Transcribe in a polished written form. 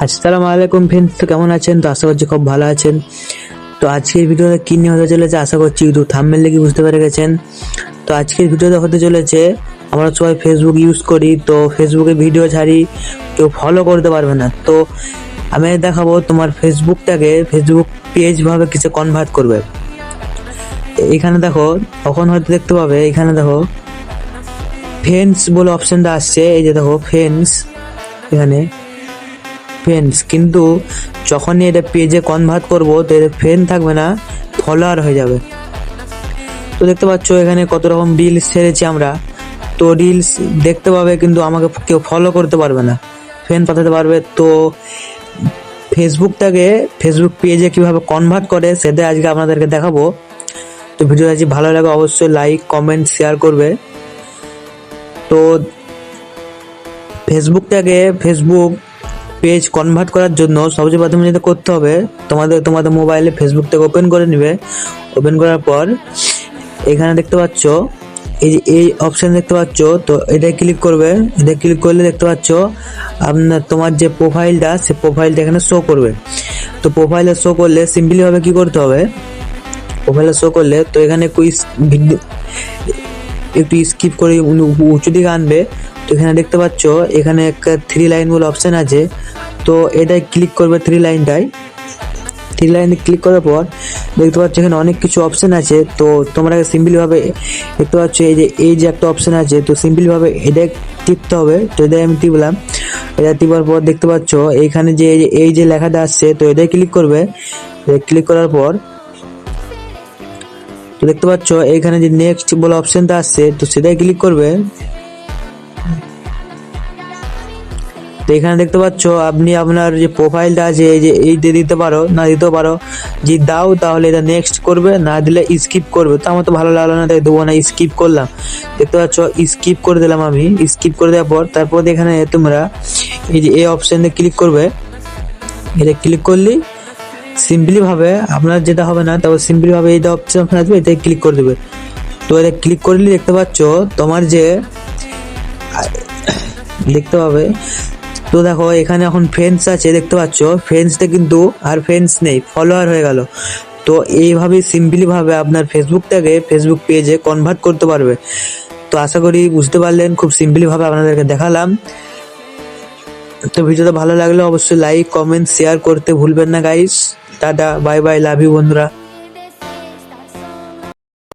আসসালামু আলাইকুম ফ্রেন্ডস, তো কেমন আছেন? তো আশা করছি খুব ভালো আছেন। তো আজকের ভিডিওতে কি নিয়ে হতে চলেছে আশা করছি ইউটিউব থাম্বনেল দেখে বুঝতে পেরে গেছেন। তো আজকের ভিডিওতে হতে চলেছে, আমরা সবাই ফেসবুক ইউজ করি, তো ফেসবুকে ভিডিও ছাড়ি কেউ ফলো করতে পারবে না। তো আমি দেখাবো তোমার ফেসবুকটাকে ফেসবুক পেজ ভাবে কিছু কনভার্ট করবে। এখানে দেখো, তখন হয়তো দেখতে পাবে, এখানে দেখো ফ্রেন্ডস বলে অপশনটা আসছে, এই যে দেখো ফ্রেন্ডস, এখানে ফ্রেন্ডস, কিন্তু যখনই এটা পেজে কনভার্ট করব তো এটা ফ্রেন্ড থাকবে না, ফলোয়ার হয়ে যাবে। তো দেখতে পাচ্ছ এখানে কত রকম রিলস ছেড়েছি আমরা, তো রিলস দেখতে পাবে কিন্তু আমাকে কেউ ফলো করতে পারবে না, ফ্রেন্ড পাঠাতে পারবে। তো ফেসবুকটাকে ফেসবুক পেজে কিভাবে কনভার্ট করে সেটা আজকে আপনাদেরকে দেখাবো। তো ভিডিও আজকে ভালো লাগে অবশ্যই লাইক কমেন্ট শেয়ার করবে। তো ফেসবুক পেজ কনভার্ট করার জন্য সবচেয়ে প্রথমে যেটা করতে হবে, তোমাদের মোবাইলে ফেসবুকটাকে ওপেন করে নেবে। ওপেন করার পর এখানে দেখতে পাচ্ছ, এই যে এই অপশন দেখতে পাচ্ছ, তো এটা ক্লিক করবে। এটা ক্লিক করলে দেখতে পাচ্ছ তোমার যে প্রোফাইলটা, সে প্রোফাইলটা এখানে শো করবে। তো প্রোফাইলে শো করলে সিম্পলি ভাবে কি করতে হবে, প্রোফাইলে শো করলে তো এখানে একটু স্কিপ করে উঁচু দিকে আনবে। তো এখানে দেখতে পাচ্ছ এখানে একটা 3 লাইন বলে অপশন আছে, তো এটাই ক্লিক করবে। 3 লাইনে ক্লিক করার পর দেখতে পাচ্ছ এখানে অনেক কিছু অপশন আছে। তো তোমরা সিম্পলি ভাবে দেখতে পাচ্ছ এই যে একটা অপশন আছে, তো সিম্পলি ভাবে এটা টিপতে হবে। তো এটাই আমি টিপলাম। এটা টিপার পর দেখতে পাচ্ছ এইখানে যে এই যে লেখাটা আসছে, তো এটাই ক্লিক করবে। ক্লিক করার পর তো দেখতে পাচ্ছ এইখানে যে নেক্সট বলে অপশনটা আসছে, তো সেটাই ক্লিক করবে। তো এখানে দেখতে পাচ্ছ আপনি আপনার যে প্রোফাইলটা আছে, এই যে এইটা দিতে পারো, না দিতেও পারো। যদি দাও তাহলে এটা নেক্সট করবে, না দিলে স্কিপ করবে। তো আমার তো ভালো লাগলো না, তাই দেবো না, স্কিপ করলাম। দেখতে পাচ্ছ স্কিপ করে দিলাম আমি। স্কিপ করে দেওয়ার পর তারপর এখানে তোমরা এই যে এই অপশনে ক্লিক করবে। এটা ক্লিক করলেই সিম্পলি ভাবে আপনার যেটা হবে না, তারপর সিম্পলি ভাবে এইটা অপশন আসবে, এটাই ক্লিক করে দেবে। তো এটা ক্লিক করলে দেখতে পাচ্ছ তোমার যে দেখতে পাবে। তো দেখো এখানে এখন ফ্রেন্ডস আছে, দেখতে পাচ্ছ ফ্রেন্ডসটা কিন্তু আর ফ্রেন্ডস নেই, ফলোয়ার হয়ে গেল। তো এইভাবেই সিম্পলি ভাবে আপনার ফেসবুকটাকে ফেসবুক পেজে কনভার্ট করতে পারবে। তো আশা করি বুঝতে পারলেন, খুব সিম্পলি ভাবে আপনাদেরকে দেখালাম। তো ভিডিওটা ভালো লাগলে অবশ্যই লাইক কমেন্ট শেয়ার করতে ভুলবেন না guys. Tata bye bye, love you বন্ধুরা।